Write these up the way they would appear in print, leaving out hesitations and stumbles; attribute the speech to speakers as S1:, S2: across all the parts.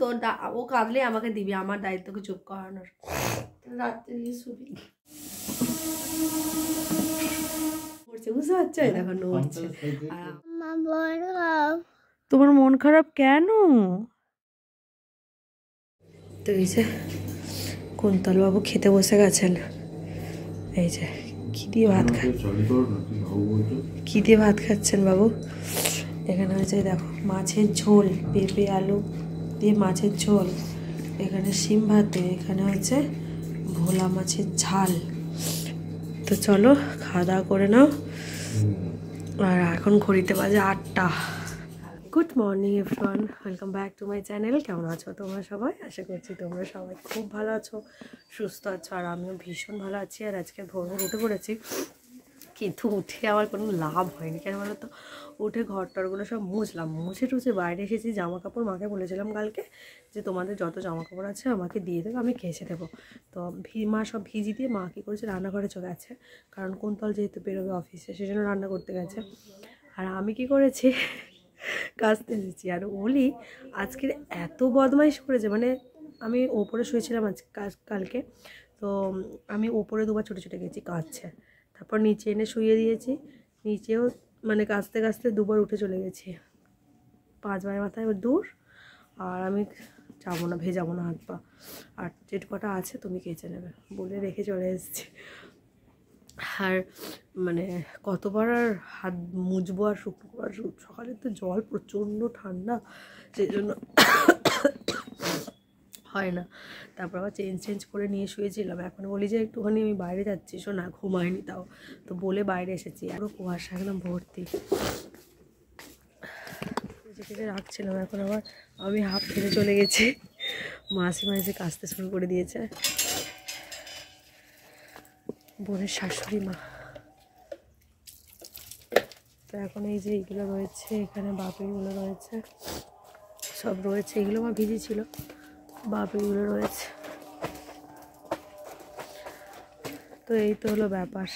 S1: তোর ও কাঁদলে আমাকে দিবি, আমার দায়িত্বকে চুপ করানোর। রাত্রে গিয়ে শুবি, বুঝতে পারছো? দেখো নড়ছে। তোমার মন খারাপ কেন? তো এই যে কুন্তল বাবু খেতে বসে গেছেন। এই যে কি দিয়ে ভাত খাচ্ছেন বাবু? এখানে হচ্ছে দেখো মাছের ঝোল, পেঁপে আলু দিয়ে মাছের ঝোল, এখানে শিম ভাতে, এখানে হচ্ছে ভোলা মাছের ঝাল। তো চলো খাওয়া দাওয়া করে নাও। আর এখন ঘড়িতে বাজে 8টা। Good morning everyone, welcome back to my channel. কেমন আছো তোমরা সবাই? আশা করছি তোমরা সবাই খুব ভালো আছো, সুস্থ আছো, আর আমিও ভীষণ ভালো আছি। আর আজকে ভোর উঠে পড়েছি, কিন্তু উঠে আমার কোনো লাভ হয়নি। কেন বলো তো? উঠে ঘর টরগুলো সব মুছলাম, মুছে টুছে বাইরে এসেছি। জামা কাপড় মাকে বলেছিলাম কালকে যে তোমাদের যত জামা কাপড় আছে আমাকে দিয়ে দেবো, আমি কেচে দেবো। তো মা সব ভিজি দিয়ে মা কী করেছে, রান্নাঘরে চলে গেছে, কারণ কুন্তল যেহেতু বেরোবে অফিসে, সেজন্য রান্না করতে গেছে। আর আমি কি করেছি, কাচতে এসেছি। আর ওলি আজকের এত বদমাইশ করেছে, মানে আমি ওপরে শুয়েছিলাম কালকে, তো আমি ওপরে দুবার ছুটে ছুটে গেছি, কাঁদছে। তারপর নিচে এনে শুয়ে দিয়েছি, নিচেও মানে কাচতে কাচতে দুবার উঠে চলে গেছি। 5 বারের মাথায় দূর। আর আমি যাবো না, ভেজাবো না হাত পা, আর যেট কটা আছে তুমি কেচে নেবে বলে রেখে চলে এসেছি। আর মানে কতবার আর হাত মুছবো আর শুকনো, আর সকালে তো জল প্রচণ্ড ঠান্ডা, সেই জন্য হয় না। তারপর আবার চেঞ্জ করে নিয়ে শুয়েছিলাম। এখন বলি যে একটুখানি আমি বাইরে যাচ্ছি, শোনা ঘুমায়নি তাও, তো বলে বাইরে এসেছি। আরও কুয়াশা একদম ভর্তি, যেটাকে রাখছিলাম। এখন আবার আমি হাফ ফেলে চলে গেছি, মাসিমা এসে কাচতে শুরু করে দিয়েছে, বোনের শাশুড়ি মা। তো এখন এই যে এইগুলো রয়েছে, এখানে বাপিগুলো রয়েছে, সব রয়েছে। এগুলো আমার ভিজি ছিল, বাপিগুলো রয়েছে। তো এই তো হলো ব্যাপার।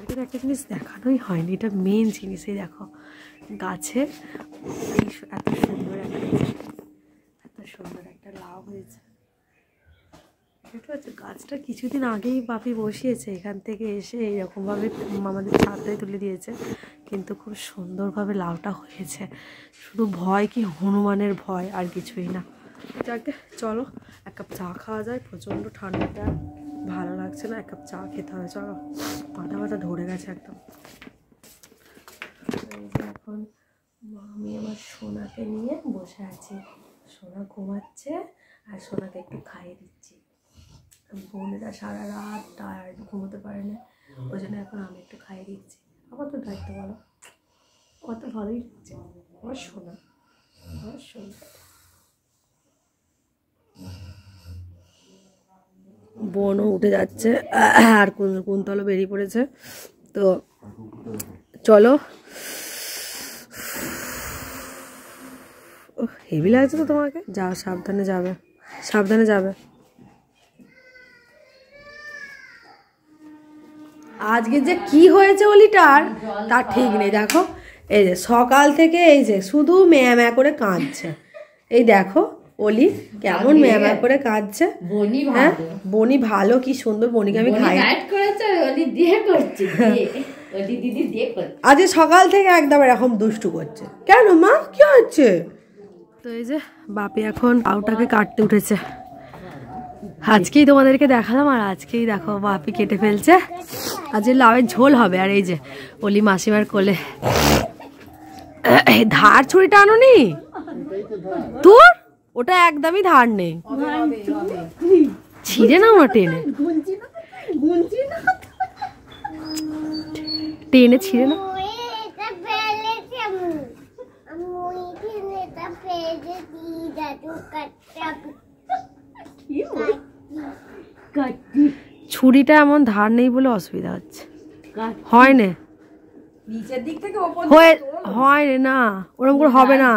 S1: ওদেরকে একটা জিনিস দেখানোই হয়নি, এটা মেন জিনিস। এই দেখো গাছে এই এত সুন্দর একটা লাউ হয়েছে, ঠিক আছে? গাছটা কিছুদিন আগেই বাপি বসিয়েছে, এখান থেকে এসে এইরকমভাবে আমাদের ছাদটায় তুলে দিয়েছে, কিন্তু খুব সুন্দরভাবে লাউটা হয়েছে। শুধু ভয় কি হনুমানের ভয়, আর কিছুই না। যাকে চলো এক কাপ চা খাওয়া যায়, প্রচণ্ড ঠান্ডাটা ভালো লাগছে না, এক কাপ চা খেতে হবে। চলো, মাথা ব্যথা ধরে গেছে একদম। এখন আমি আমার সোনাকে নিয়ে বসে আছি, সোনা ঘুমাচ্ছে আর সোনাকে একটু খাইয়ে দিচ্ছি। বোনেরা সারা রাত টায়ার্ড, ঘুমোতে পারে না, ওই জন্য এখন আমি একটু খাইয়ে দিচ্ছি। আমার তো দায়িত্ব বলো, আমার তো ভালোই লাগছে। আমার সোনা, আমার সোনা। বোনও উঠে যাচ্ছে, আর কুন্তলও বেরিয়ে পড়েছে। তো চলো, হেভি লাগছে তো তোমাকে? যাও, সাবধানে যাবে, সাবধানে যাবে। আজকে যে কি হয়েছে অলিটার তার ঠিক নেই। দেখো এই যে সকাল থেকে এই যে শুধু ম্যাঁ করে কাঁদছে। এই দেখো অলি কেমন ম্যাঁ করে কাঁদছে। হ্যাঁ, বনি ভালো, কি সুন্দর। বনিকে আমি খাই, আজকে সকাল থেকে একদম এরকম দুষ্টু করছে। কেন মা, কি হচ্ছে? তো এই যে বাপি এখন লাউটাকে কাটতে উঠেছে। আজকেই তোমাদেরকে দেখালাম, আর আজকেই দেখো বাপি কেটে ফেলছে। আজ লাউয়ের ঝোল হবে। আর এই যে অলি মাসিমার কোলে। ধার ছুরিটা আনোনি তোর? ওটা একদমই ধার নেই, ছিঁড়ে নাও না, টেনে টেনে ছিঁড়ে না। ছুরিটা এমন ধার নেই বলে অসুবিধা হচ্ছে, হয় না নিচের দিক থেকে হয় না, ওরকম করে হবে না।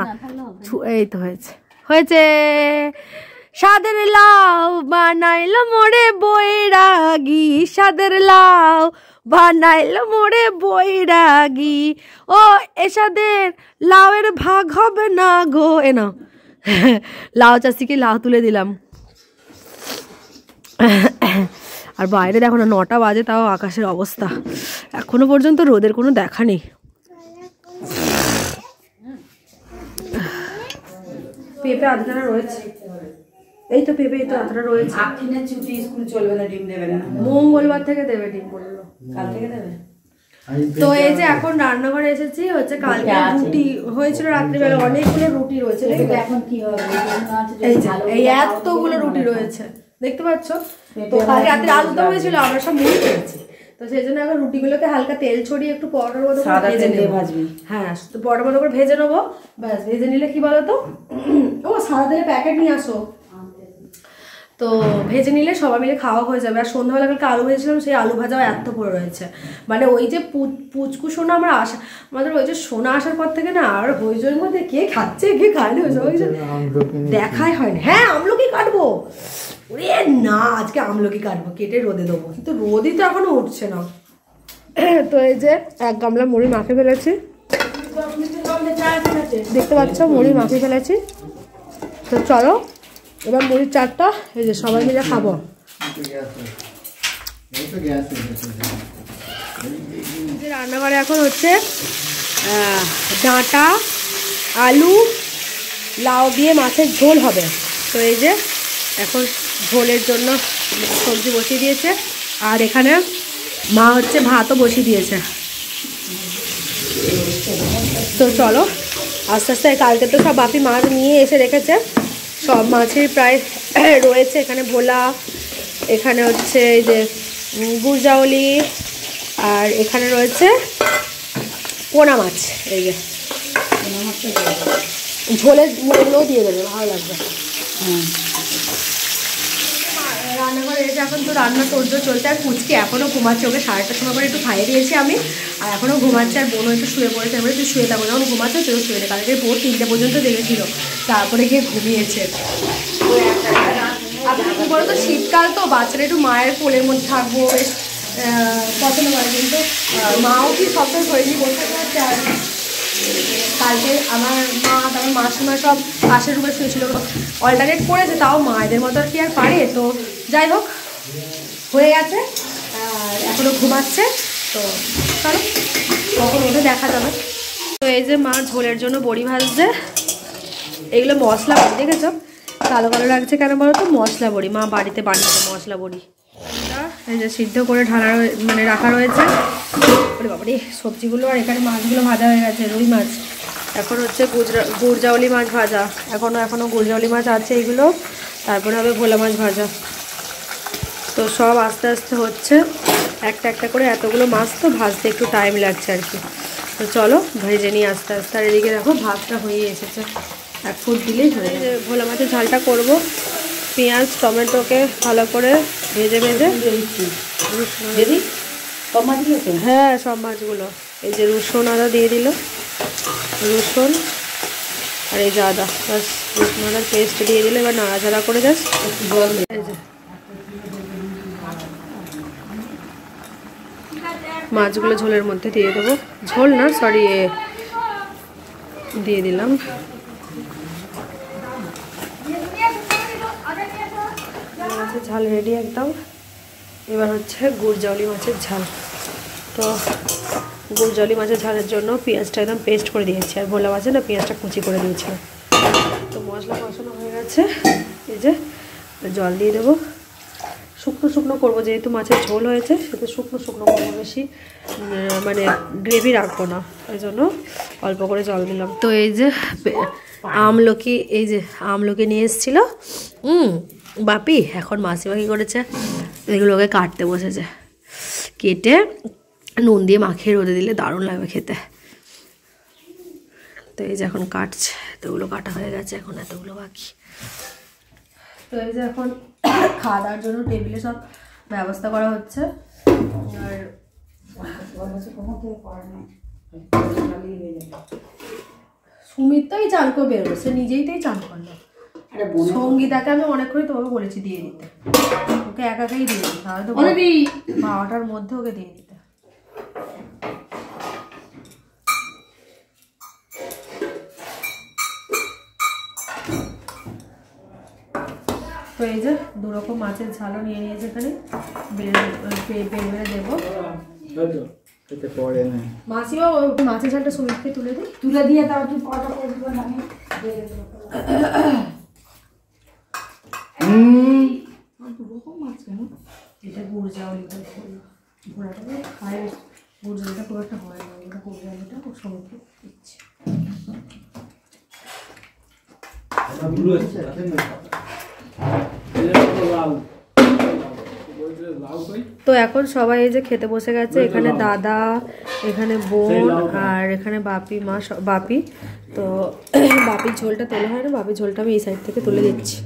S1: এই তো হয়েছে, হয়েছে। সাদের লাউ বানাইলো মোড়ে বৈরাগী, সাদের লাউ বানাইলো মোড়ে বৈরাগী, ও এসাদের লাউয়ের ভাগ হবে না গো। এ নাও, লাউ চাষিকে লাউ তুলে দিলাম। আর বাইরে দেখো না 9টা বাজে, তাও আকাশের অবস্থা এখনো পর্যন্ত রোদের কোনো দেখা নেই। পেঁপে আধখানা রয়েছে, এই তো পেঁপে এই তো আধখানা রয়েছে। স্কুল চলবে না, ডিম দেবে না, মঙ্গলবার থেকে দেবে ডিম, বললো কাল থেকে দেবে। তো এই যে এখন রান্নাঘরে এসেছি, হচ্ছে কালকে রুটি হয়েছিল রাত্রিবেলা, অনেকগুলো রুটি রয়েছে। এখন কি হবে, এই এতগুলো রুটি রয়েছে দেখতে পাচ্ছ। তো কাল রাত্রে আলুদম হয়েছিল, আমরা সব মুড়ি খেয়েছি, তো সেই জন্য এখন রুটিগুলোকে হালকা তেল ছড়িয়ে একটু পরোটার মতো ভেজে নেবো। হ্যাঁ, তো পরোটার মতো করে ভেজে নেবো, ব্যাস। ভেজে নিলে কি বলো তো, ও সাদা তেলের প্যাকেট নিয়ে আসো, তো ভেজে নিলে সবাই মিলে খাওয়া হয়ে যাবে। আর সন্ধ্যাবেলা কালকে আলু ভেজেছিলাম, সেই আলু ভাজাও এত পড়ে রয়েছে। মানে ওই যে পুচকু সোনা আমাদের ওই যে সোনা আসার পর থেকে না, আর হইজয়ের মধ্যে কে খাচ্ছে কে খায়নি দেখাই হয়নি। হ্যাঁ, আমলকি কাটবো, ওরে না আজকে আমলকি কাটবো, কেটে রোদে দেবো, কিন্তু রোদই তো এখনো উঠছে না। তো এই যে 1 গামলা মুড়ি মাখে ফেলেছি, দেখতে পাচ্ছ মুড়ি মাখে ফেলেছি। তো চলো এবার মুড়ির চাটটা এই যে সবাই মিলে খাবো। রান্নাঘরে এখন হচ্ছে ডাঁটা আলু লাউ দিয়ে মাছের ঝোল হবে। তো এই যে এখন ঝোলের জন্য সবজি বসিয়ে দিয়েছে, আর এখানে মা হচ্ছে ভাতও বসিয়ে দিয়েছে। তো চলো আস্তে আস্তে, কালকে তো সব বাপি মাছ নিয়ে এসে রেখেছে, সব মাছের প্রায় রয়েছে। এখানে ভোলা, এখানে হচ্ছে এই যে গুরজাউলি, আর এখানে রয়েছে পোনা মাছ। এই যে ঝোলের মুড়িগুলোও দিয়ে দেবে, ভালো লাগবে। রান্নাঘরে এসে এখন তো রান্না তোড়জোড় চলছে, আর পুচকি এখনও ঘুমাচ্ছে, ওকে 8:30 সময় করে একটু খাইয়ে দিয়েছি আমি, আর এখনও ঘুমাচ্ছে। আর বোনও একটু শুয়ে পড়েছে, এবারে তুই শুয়ে থাকবো, যখন ঘুমাচ্ছে তুই শুয়ে দে। কালকে ভোর 3টে পর্যন্ত জেগেছিল, তারপরে গিয়ে ঘুমিয়েছে। আপনি কী বলতো, শীতকাল তো বাচ্চারা একটু মায়ের কোলের মধ্যে থাকবো, বেশ পছন্দ করে, কিন্তু মাও কি সবসময় শরীর নিয়ে বসে থাকছে। আর কালকে আমার মা, তারপর মাসিমা সব পাশের রুমে শুয়েছিল, অল্টারনেট করেছে, তাও মায়েদের মতো আর কি আর পারে। তো যাই হোক, হয়ে গেছে, আর এখনও ঘুমাচ্ছে। তো চলো কখন ওঠে দেখা যাবে। তো এই যে মা ঝোলের জন্য বড়ি ভাজছে, এগুলো মশলা বড়ি, দেখেছো কালো কালো লাগছে কেন বলো তো, মশলা বড়ি, মা বাড়িতে বানিয়েছে মশলা বড়ি। এই যে সিদ্ধ করে ঢালা মানে রাখা রয়েছে। ওরে বাবারে সবজিগুলো, আর এখানে মাছগুলো ভাজা হয়ে গেছে, রুই মাছ। এখন হচ্ছে গুরজাউলি মাছ ভাজা, এখনও গুরজাউলি মাছ আছে এগুলো, তারপরে হবে ভোলা মাছ ভাজা। তো সব আস্তে আস্তে হচ্ছে, একটা একটা করে, এতগুলো মাছ তো ভাজতে একটু টাইম লাগছে আর কি। তো চলো ভেজে নিই আস্তে আস্তে। আর এদিকে দেখো ভাতটা হয়ে এসেছে, 1 ফুট দিলেই হয়ে যাবে। ভোলা মাছের ঝালটা করব, পেঁয়াজ টমেটোকে ভালো করে ভেজে হ্যাঁ সব মাছগুলো। এই যে রসুন আদা দিয়ে দিল, রসুন আর এই যে আদা, বাস রসুন আদার পেস্ট দিয়ে দিল। এবার নাড়াচাড়া করে যাস, এই যে মাছগুলো ঝোলের মধ্যে দিয়ে দেবো, ঝোল না সরি দিয়ে দিলাম। মাছের ঝাল রেডি একদম। এবার হচ্ছে গুরজাউলি মাছের ঝাল। তো গুরজাউলি মাছের ঝালের জন্য পেঁয়াজটা একদম পেস্ট করে দিয়েছি, আর ভোলা মাছে না পেঁয়াজটা কুচি করে দিয়েছি। তো মশলা কষানো হয়ে গেছে, এই যে জল দিয়ে দেবো। শুকনো শুকনো করবো, যেহেতু মাছের ঝোল হয়েছে সেটা শুকনো শুকনো করবো, বেশি মানে গ্রেভি রাখবো না, এই জন্য অল্প করে জল দিলাম। তো এই যে আমলকি, এই যে আমলকি নিয়ে এসেছিলো বাপি, এখন মাসিমা কী করেছে, এগুলোকে কাটতে বসেছে, কেটে নুন দিয়ে মাখিয়ে রোদে দিলে দারুণ লাগবে খেতে। তো এই যে এখন কাটছে, এতগুলো কাটা হয়ে গেছে, এখন এতগুলো বাকি। তো এই যে এখন খাওয়া দাওয়ার জন্য টেবিলে সব ব্যবস্থা করা হচ্ছে। আর সুমিত তো এই চান করে বেরোলো, সে নিজেই তো চান করলো। সঙ্গীতাকে আমি অনেকক্ষণই তোমাকে বলেছি দিয়ে দিতে, ওকে একাই দিয়ে দিই, তাহলে তো 12টার মধ্যে ওকে দিয়ে দিতে। তো এই যে 2 রকম মাছের ঝালও নিয়ে নিয়েছে এখানে, বেড়ে দেবো। মাসিমা মাছের ঝালটা সুমিতকে তুলে দিয়ে তাও তুই কটা করবি আমি এটা গুড় জাউলিটা ঘোড়াটা খায়, গুড় জাউলিটা খুব একটা হয় না, এটা গুড় জাউলিটা খুব সুমিতকে দিচ্ছে। তো এখন সবাই এই যে খেতে বসে গেছে, এখানে দাদা, এখানে বোন আর এখানে বাপি মা, বাপি। তো বাপির ঝোলটা তোলা হয় না, বাপির ঝোলটা আমি এই সাইড থেকে তুলে দিচ্ছি।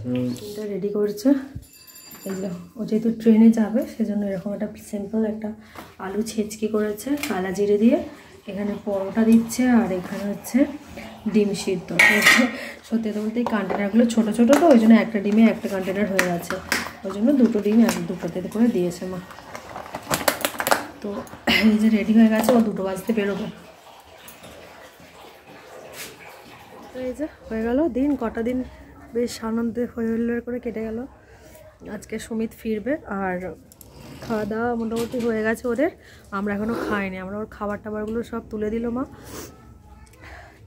S1: এটা রেডি করছে, এই যে ও যেহেতু ট্রেনে যাবে সেজন্য এরকম একটা সিম্পল একটা আলু ছেঁচকি করেছে কালা জিরে দিয়ে, এখানে পরোটা দিচ্ছে আর এখানে হচ্ছে ডিম সিদ্ধ। সত্যি তো বলতে এই কন্টেনারগুলো ছোটো ছোটো, তো ওই জন্য একটা ডিমে একটা কন্টেনার হয়ে গেছে, ওই জন্য 2টো ডিম দুটোতে করে দিয়েছে মা। তো এই যে রেডি হয়ে গেছে, ও 2টো বাজতে বেরোবে। তো এই যে হয়ে গেল দিন, কটা দিন বেশ আনন্দে হয়ে করে কেটে গেল। আজকে সুমিত ফিরবে আর খাওয়া দাওয়া মোটামুটি হয়ে গেছে ওদের, আমরা এখনও খাইনি। আমরা ওর খাবার টাবারগুলো সব তুলে দিল মা,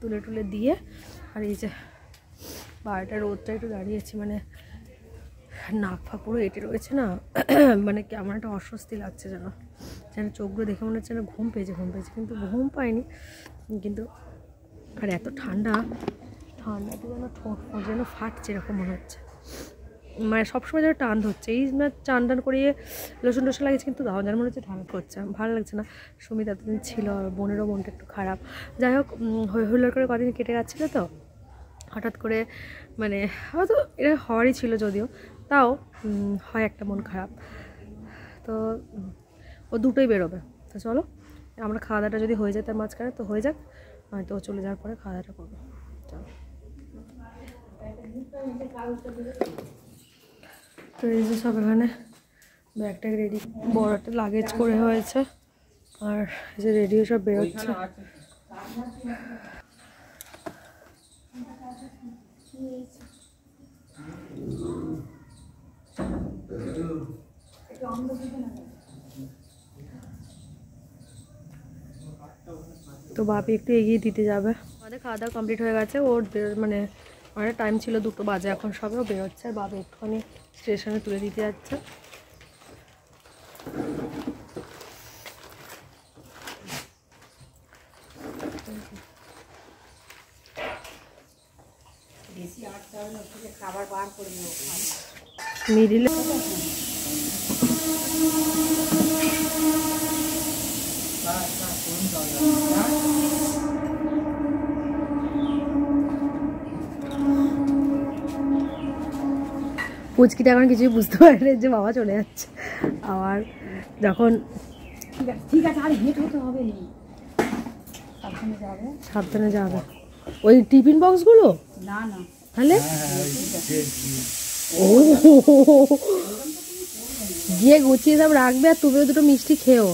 S1: তুলে দিয়ে। আর এই যে 12টা রোদটা একটু দাঁড়িয়েছি, মানে নাক ফা পুরো এঁটে রয়েছে না, মানে কেমন একটা অস্বস্তি লাগছে যেন চোখগুলো দেখে মনে হচ্ছে না ঘুম পেয়েছে, কিন্তু ঘুম পাইনি। কিন্তু আর এত ঠান্ডাতে যেন ঠোঁট যেন ফাটছে এরকম মনে হচ্ছে, মানে সবসময় যেন টান ধরছে। এই না টান করিয়ে লোশন টোশন লাগিয়েছে, কিন্তু তাও যেন মনে হচ্ছে ঠান্ডা করছে, ভালো লাগছে না। সুমিত এতদিন ছিল, আর বোনেরও মনটা একটু খারাপ। যাই হোক, হইহুল্লোড় করে কদিন কেটে যাচ্ছিলো, তো হঠাৎ করে মানে হয়তো এটা হওয়ারই ছিল, যদিও তাও হয় একটা মন খারাপ। তো ও 2টোই বেরোবে, তো চলো আমরা খাওয়া দাওয়াটা যদি হয়ে যায় তার মাঝখানে তো হয়ে যাক, হয়তো ও চলে যাওয়ার পরে খাওয়া দাওয়াটা করবো। চলো। তো এই যে সব এখানে ব্যাগটা রেডি, বড় একটা লাগেজ করে হয়েছে, আর এই যে রেডি সব বেরোচ্ছে। তো বাপি একটু এগিয়ে দিতে যাবে। আমাদের খাওয়া দাওয়া কমপ্লিট হয়ে গেছে, ওর মানে অনেক টাইম ছিল, 2টো বাজে এখন, সবেও বেরোচ্ছে। আর বাবা একটুখানি স্টেশনে তুলে দিতে যাচ্ছে। মিডিলে পুচকিটা এখন কিছুই বুঝতে পারে যে বাবা চলে যাচ্ছে। আবার যখন ঠিক আছে আর হেঁট হতে হবে, সাবধানে যাবে। ওই টিফিন বক্সগুলো না তাহলে ও গিয়ে গুছিয়ে সব রাখবে, আর তুমিও 2টো মিষ্টি খেও।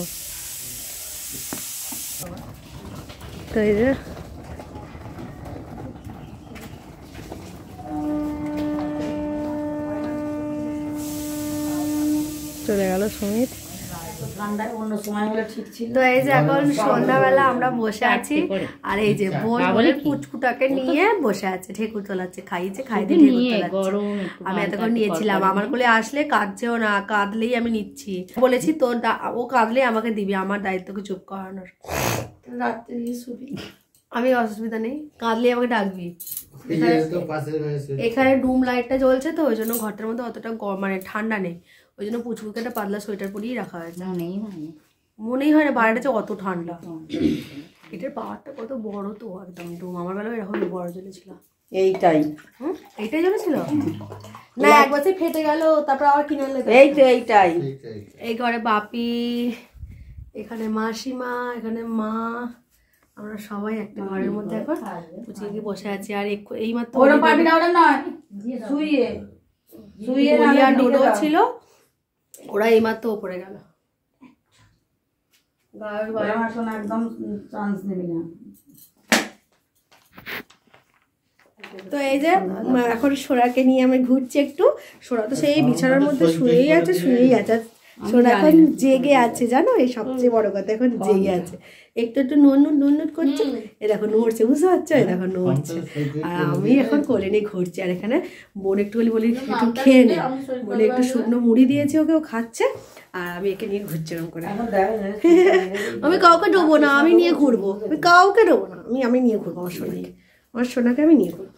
S1: তো এই যে চলে গেল সুমিত। তো এই যে এখন সন্ধ্যাবেলা আমরা বসে আছি, আর এই যে বোন পুচকুটাকে নিয়ে বসে আছে, ঠেকুর তোলাচ্ছে, খাইয়ে ঠেকুর তোলাচ্ছে। আমি এতক্ষণ নিয়েছিলাম, আমার কোলে আসলে কাঁদছেও না, কাঁদলেই আমি নিচ্ছি, বলেছি তোর ও কাঁদলেই আমাকে দিবি, আমার দায়িত্বকে চুপ করানোর। রাত্রে শুবি, আমি অসুবিধা নেই, কাঁদলেই আমাকে ডাকবি। এখানে ডুম লাইটটা জ্বলছে, তো ওই জন্য ঘরটার মধ্যে অতটা মানে ঠান্ডা নেই, ওই জন্য পুচকুকে একটা পাতলা সোয়েটার পরিয়ে রাখা হয়েছে। মনেই হয় না বাইরেটা যে অত ঠান্ডা। এটার পাওয়ারটা কত বড়, তো একদম ডুম। আমার বেলা এরকম বড় জ্বলেছিল, এইটাই জ্বলেছিল না, 1 বছর ফেটে গেল, তারপর আবার কিনে আনলে। এইটাই এই ঘরে বাপি, এখানে মাসিমা, এখানে মা, আমরা সবাই একটা ঘরের মধ্যে এখন পুচিকে বসে আছি। আর এই মাত্র ডোডো ছিল, ওরা এইমাত্র ওপরে গেল। একদম চান্স নেবে না।
S2: তো এই যে এখন সোনাকে নিয়ে আমি ঘুরছি একটু। সোনা তো সেই বিছানার মধ্যে শুয়েই আছে। সোনা এখন জেগে আছে, জানো, এই সবচেয়ে বড় কথা, এখন জেগে আছে। একটু একটু নুট করছে, এ দেখো নড়ছে, বুঝতে পারছো, এ দেখো নড়ছে। আর আমি এখন কোলে নিয়ে ঘুরছি। আর এখানে বোন একটু বলি একটু খেয়ে নে বলে একটু শুকনো মুড়ি দিয়েছি ওকে, ও খাচ্ছে। আর আমি একে নিয়ে ঘুরছি এরকম করে। আমি কাউকে ডোবো না, আমি নিয়ে ঘুরবো। আমি কাউকে ডোবো না, আমি নিয়ে ঘুরবো আমার সোনাকে আমি নিয়ে ঘুরবো।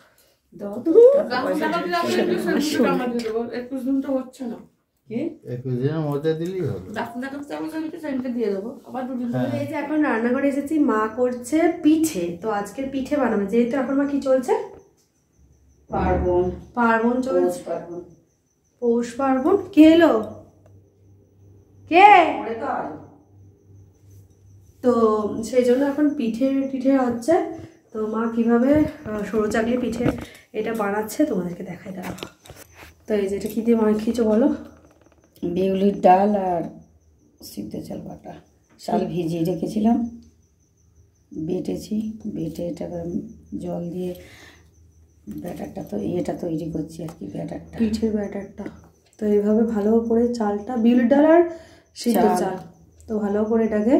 S2: এখন রান্নাঘরে এসেছি, মা করছে পিঠে। তো আজকের পিঠে বানাবে, যেহেতু এখন মা কি চলছে, পার্বণ চলছে। পৌষ পার্বণ কে এলো, কে? তো সেই জন্য এখন পিঠে হচ্ছে। তো মা কিভাবে সরু চাকলি পিঠে এটা বানাচ্ছে তোমাদেরকে দেখাই, দাঁড়াবো। তো এই যে এটা কি দিয়ে মাখিয়েছো বলো?
S3: বিউলির ডাল আর সিদ্ধ চাল বাটা, চাল ভিজিয়ে রেখেছিলাম, বেটে এটাকে জল দিয়ে ব্যাটারটা তো এটা তৈরি করছি আর কি, ব্যাটারটা,
S2: পিঠের ব্যাটারটা। তো এইভাবে ভালো করে চালটা, বিউলির ডাল আর সিদ্ধ চাল, তো ভালো করে এটাকে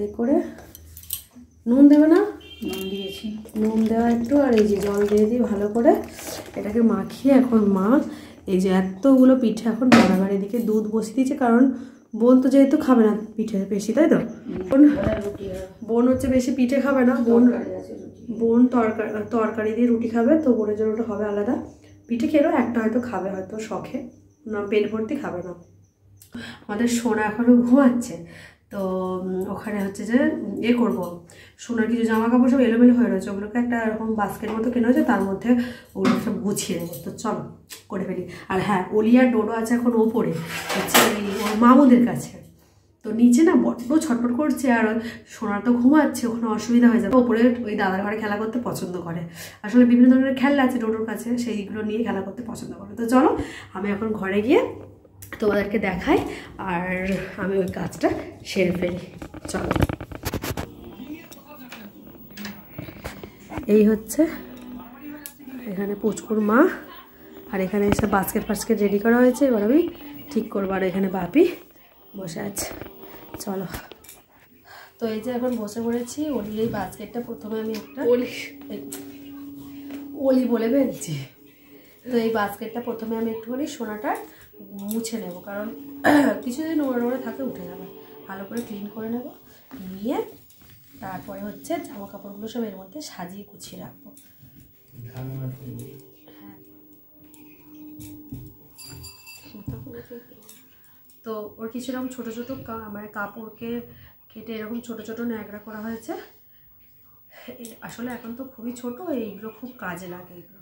S2: এই করে, নুন দেবে না?
S3: নুন দিয়েছি,
S2: নুন দেওয়া একটু, আর এই যে জল দিয়ে ভালো করে এটাকে মাখিয়ে এখন মা এই যে এতগুলো পিঠে এখন বাড়াবাড়ি দিকে দুধ বসিয়ে দিয়েছে। কারণ বোন তো যেহেতু খাবে না পিঠে বেশি, তাই তো? বোন হচ্ছে বেশি পিঠে খাবে না, বোন তরকারি দিয়ে রুটি খাবে। তো বোনের জন্য ওটা হবে আলাদা। পিঠে খেলেও একটা হয়তো খাবে, হয়তো শখে, না পেট ভর্তি খাবে না। আমাদের সোনা এখনও ঘুমাচ্ছে। তো ওখানে হচ্ছে যে করবো, সোনার কিছু জামা কাপড় সব এলোমেলো হয়ে রয়েছে, ওগুলোকে একটা এরকম বাস্কেট মতো কেনা হয়েছে, তার মধ্যে ওগুলো সব গুছিয়ে নেবো। তো চলো করে ফেলি। আর হ্যাঁ, অলি আর ডোডো আছে এখন ওপরে, হচ্ছে ওর মামুদের কাছে। তো নিচে না বড্ড ছটফট করছে, আর সোনার তো ঘুমাচ্ছে, ওখানে অসুবিধা হয়ে যাবে। ওপরে ওই দাদার ঘরে খেলা করতে পছন্দ করে। আসলে বিভিন্ন ধরনের খেলনা আছে ডোডোর কাছে, সেইগুলো নিয়ে খেলা করতে পছন্দ করে। তো চলো আমি এখন ঘরে গিয়ে তোমাদেরকে দেখাই, আর আমি ওই কাজটা সেরে ফেলি। চলো, এই হচ্ছে এখানে পুচকুর মা, আর এখানে এসে বাস্কেট রেডি করা হয়েছে। এবার আমি ঠিক করবো। আর এখানে বাপি বসে আছে। চলো, তো এই যে এখন বসে পড়েছি। ওলির এই বাস্কেটটা প্রথমে আমি একটা ওলি বলে ফেলছি। তো এই বাস্কেটটা প্রথমে আমি একটুখানি সোনাটা মুছে নেব, কারণ কিছুদিন নোংরা থাকে, উঠে যাবে। ভালো করে ক্লিন করে নেব, নিয়ে তারপরে হচ্ছে জামা কাপড়গুলো সব এর মধ্যে সাজিয়ে গুছিয়ে রাখবো। হ্যাঁ, তো ওর কিছু এরকম ছোটো ছোটো মানে কাপড়কে কেটে এরকম ছোটো ছোটো ন্যাকড়া করা হয়েছে। আসলে এখন তো খুবই ছোট, এইগুলো খুব কাজে লাগে। এগুলো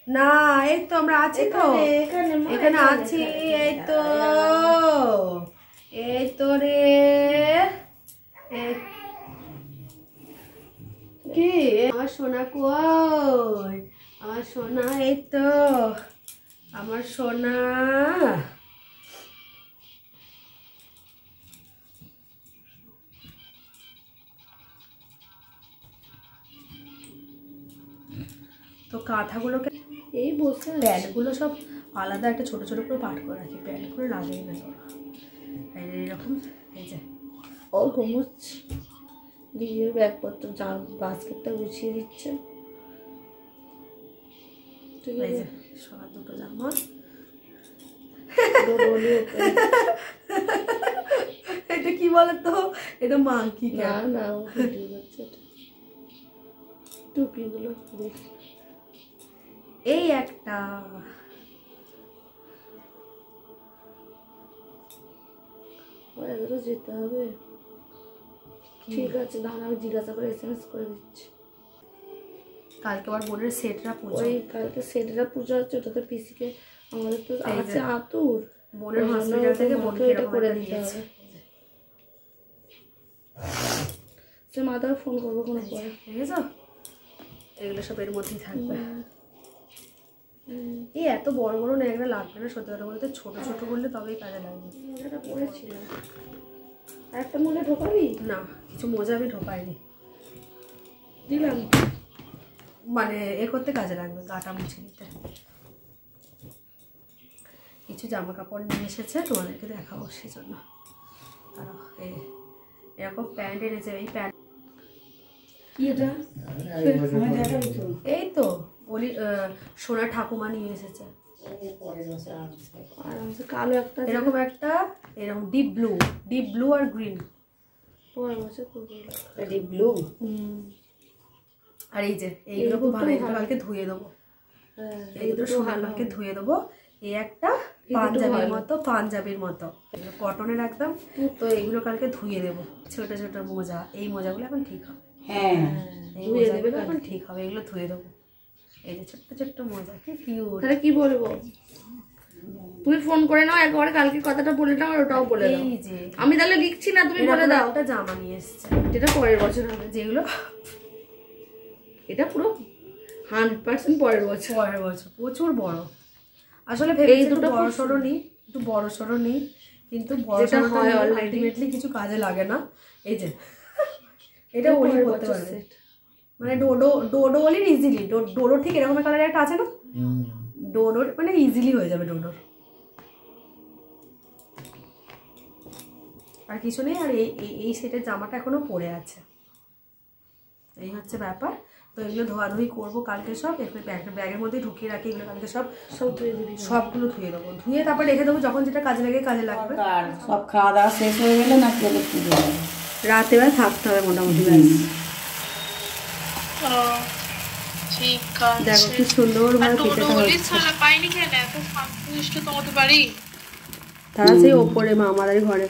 S2: না, এই তো আমরা আছি, তো এখানে আছি, এই তো রে, কি আমার সোনা কই, আমার সোনা, এই তো আমার সোনা। তো কাঁথাগুলোকে এই বসে, প্যান্টগুলো সব আলাদা একটা ছোটো ছোটো করে পাট করে রাখি, প্যান্টগুলো লাগেই না। এইরকম এই যে ও ঘুমোচ্ছে, নিজের ব্যাগপত্র বাস্কেটটা গুছিয়ে দিচ্ছে। এই যে সোনা দুটো জামা, এটা কি বলে তো, এটা মাংকি? না টুপিগুলো দেখ, এই একটা যেতে হবে। ঠিক আছে, দাঁড়া, আমি জিজ্ঞাসা করে SMS করে দিচ্ছি। কালকে আবার বোনের সেটরা পুজো, কালকে সেটরা পুজো হচ্ছে, ওটাতে পিসিকে আমাদের তো আছে আতুর, বোনের হসপিটাল থেকে বোনকে এটা করে দিতে হবে। সে মাদার ফোন করবো কোনো পরে, বুঝেছ? এগুলো সব এর মধ্যেই থাকবে। এই এত বড় বড় ন্যাকড়া লাগবে না, সত্যি কথা বলতে ছোট ছোট করলে তবেই কাজে লাগবে। এটা পড়েছিলাম, একটা মোজা ঢোকাবি? না, কিছু মোজা আমি ঢোকাইনি, দিলাম মানে এ করতে কাজে লাগবে, গাটা মুছে নিতে। কিছু জামা কাপড় নিয়ে এসেছে, তোমাদেরকে দেখাবো সেজন্য। আর এরকম প্যান্ট এনেছে, এই প্যান্ট এই তো বলি সোনা ঠাকুমা নিয়ে এসেছে।
S1: কালো একটা
S2: এরকম একটা, এরকম ডিপ ব্লু আর গ্রিন,
S3: ডিপ ব্লু।
S2: আর এই যে এইগুলো খুব ভালো, এগুলো কালকে ধুয়ে দেবো। এই দুটো সোনাকে ধুয়ে দেবো। এই একটা পাঞ্জাবির মতো কটনের একদম, তো এগুলো কালকে ধুয়ে দেবো। ছোট ছোট মোজা, এই মোজাগুলো এখন ঠিক হবে।
S3: হ্যাঁ,
S2: এই মোজাগুলো এখন ঠিক হবে, এগুলো ধুয়ে দেবো। এই যে ছোট্ট ছোট্ট মোজা, কি কিউট।
S1: তাহলে কি বলবো, তুমি ফোন করে নাও একবারে, কালকে কথাটা বলে নাও আর ওটাও বলে দাও।
S2: এই যে
S1: আমি তাহলে লিখছি না, তুমি বলে দাও।
S2: একটা জামা নিয়ে এসেছে,
S1: যেটা পরের বছর হবে,
S2: যেগুলো
S1: এটা পুরো 100% পরের বছর।
S2: প্রচুর বড়। আসলে ভেবেছি একটু বড় সড়ো নিই, কিন্তু বড় সড়ো হয় আলটিমেটলি কিছু কাজে লাগে না। এই যে এটা ওলি করতে পারবে, মানে ডোডো ওলি ইজিলি, ডোডো ঠিক এরকম কালারের একটা আছে না, ডোডোর মানে ইজিলি হয়ে যাবে ডোডোর। আর কিছু নেই। আর এই সেটের জামাটা এখনো পরে আছে। এই হচ্ছে ব্যাপার। তো এগুলো ধোয়াধুয়ি করবো কালকে সব, এরপরে ব্যাগের মধ্যে ঢুকিয়ে রাখি। এগুলো কালকে সব ধুয়ে দিবি, সবগুলো ধুয়ে দেবো, ধুয়ে তারপর রেখে দেবো, যখন যেটা কাজে লাগবে।
S3: সব খাওয়া দাওয়া শেষ হয়ে গেলে না পেলে পুজো হবে,
S2: রাতে বেলা থাকতে হবে মোটামুটি। দেখো কি সুন্দর ভাবে তারা সেই ওপরে মামাদের ঘরে।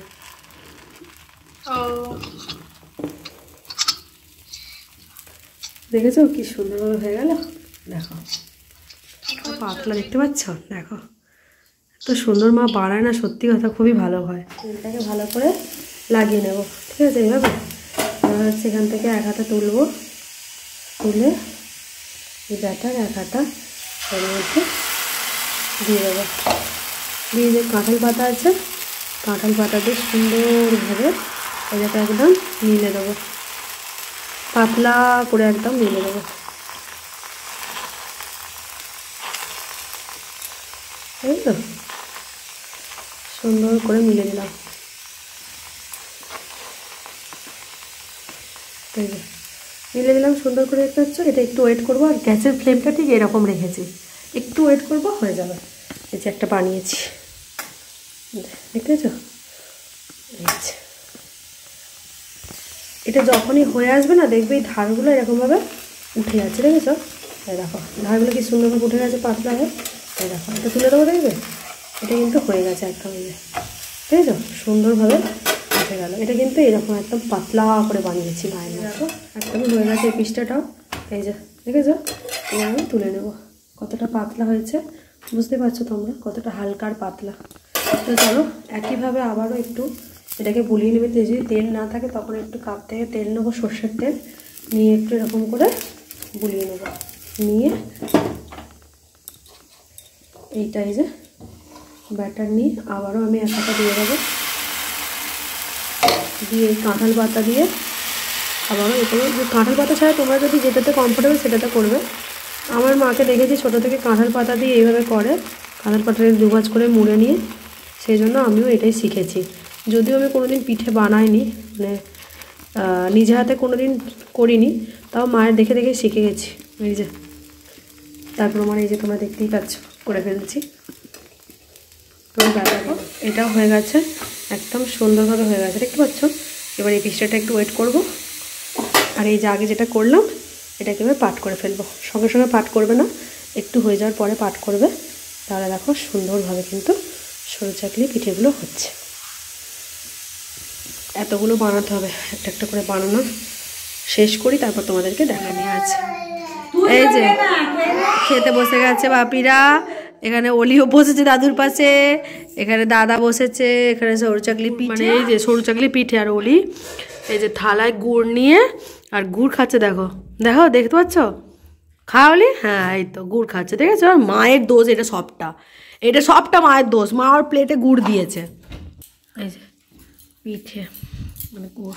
S2: দেখেছো কি সুন্দরভাবে হয়ে গেল, দেখো পাতলা দেখতে পাচ্ছ, দেখো এত সুন্দর মা বানায় না, সত্যি কথা খুবই ভালো হয়। তেলটাকে ভালো করে লাগিয়ে নেব, ঠিক আছে। এইভাবে সেখান থেকে এক হাতা তুলবো, তুলে এই ব্যাটার এক হাতা এর মধ্যে দিয়ে দেবো। দিয়ে যে কাঁঠাল পাতা আছে, কাঁঠাল পাতা দিয়ে সুন্দরভাবে এটাকে একদম মিলে দেবো, পাতলা করে একদম মিলে দেবো। এই তো সুন্দর করে মিলে দিলাম। মিলে দিলাম সুন্দর করে, দেখতে পাচ্ছ। এটা একটু ওয়েট করবো, আর গ্যাসের ফ্লেমটা ঠিক এরকম রেখেছি, একটু ওয়েট করবো, হয়ে যাবে। এই যে একটা বানিয়েছি, দেখেছো। এটা যখনই হয়ে আসবে না, দেখবে এই ধারগুলো এরকমভাবে উঠে যাচ্ছে, দেখেছো। এই দেখো ধারগুলো কি সুন্দরভাবে উঠে গেছে পাতলা হয়ে। এই দেখো এটা তুলে দেবো, দেখবে এটা কিন্তু হয়ে গেছে একদম, এই যে দেখেছো সুন্দরভাবে উঠে গেল। এটা কিন্তু এরকম একদম পাতলা করে বানিয়েছি মায়ের। দেখো একদমই হয়ে গেছে এই পিসটাটাও, এই যে দেখেছো। এবার আমি তুলে নেব। কতটা পাতলা হয়েছে বুঝতে পারছো তোমরা, কতটা হালকা আর পাতলা। তো চলো একইভাবে আবারও একটু এটাকে বুলিয়ে নেবে। যদি তেল না থাকে তখন একটু কাপ থেকে তেল নেবো, সর্ষের তেল নিয়ে একটু এরকম করে বুলিয়ে নেব। নিয়ে এইটাই যে ব্যাটার নিয়ে আবারও আমি এক হাতা দিয়ে দেবো, দিয়ে কাঁঠাল পাতা দিয়ে আবারও এখানে যে কাঁঠাল পাতা ছাড়া তোমরা যদি যেটাতে কমফোর্টেবল সেটাতে করবে। আমার মাকে দেখেছি ছোটো থেকে কাঁঠাল পাতা দিয়ে এইভাবে করে, কাঁঠাল পাতাটা দুভাজ করে মুড়ে নিয়ে, সেই জন্য আমিও এটাই শিখেছি। যদিও আমি কোনোদিন পিঠে বানাইনি, মানে নিজে হাতে কোনোদিন করিনি, তাও মায়ের দেখে দেখে শিখে গেছি। এই যে তারপর মানে এই যে তোমরা দেখতেই পাচ্ছ করে ফেলছি। এটাও হয়ে গেছে, একদম সুন্দরভাবে হয়ে গেছে, দেখতে পাচ্ছ। এবার এই পিঠটাটা একটু ওয়েট করব, আর এই যে আগে যেটা করলাম এটাকে এবার পাট করে ফেলবো। সঙ্গে সঙ্গে পাট করবে না, একটু হয়ে যাওয়ার পরে পাট করবে, তাহলে দেখো সুন্দরভাবে কিন্তু সরু চাকলি পিঠেগুলো হচ্ছে। এতগুলো বানাতে হবে, একটা একটা করে বানানো শেষ করি, তারপর তোমাদেরকে দেখা নিয়ে আছে। এই যে খেতে বসে গেছে বাপিরা, এখানে অলিও বসেছে দাদুর পাশে, এখানে দাদা বসেছে, এখানে সরু চাকলি পিঠে, মানে এই যে সরু চাকলি পিঠে আর অলি এই যে থালায় গুড় নিয়ে আর গুড় খাচ্ছে। দেখো দেখো দেখতে পাচ্ছ, খাওয়ালি, হ্যাঁ এই তো গুড় খাচ্ছে, দেখেছো। আর মায়ের দোষ এটা সবটা মায়ের দোষ, মা ওর প্লেটে গুড় দিয়েছে। এই যে পিঠে মানে গুড়।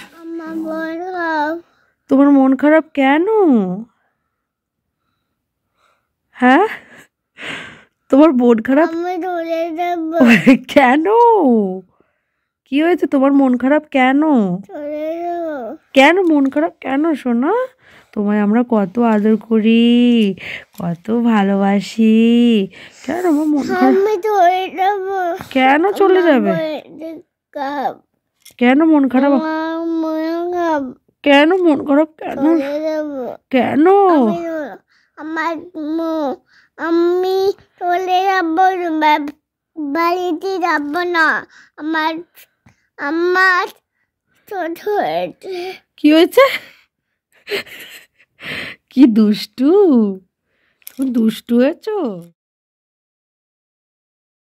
S2: তোমার মন খারাপ কেন?
S1: হ্যাঁ, তোমার মন খারাপ কেন? কি হয়েছে, তোমার মন খারাপ কেন? কেন মন খারাপ কেন সোনা? তোমায় আমরা কত আদর করি, কত ভালোবাসি, কেন আমার মন খারাপ? কেন চলে যাবে? কেন মন খারাপ? কেন মন খারাপ কেন? কেন?
S4: আমি চলে যাবো, বাড়িতে যাবো না। আমার ছোট হয়েছে।
S1: কি হয়েছে? কি দুষ্টু, তুমি দুষ্টু হয়েছো।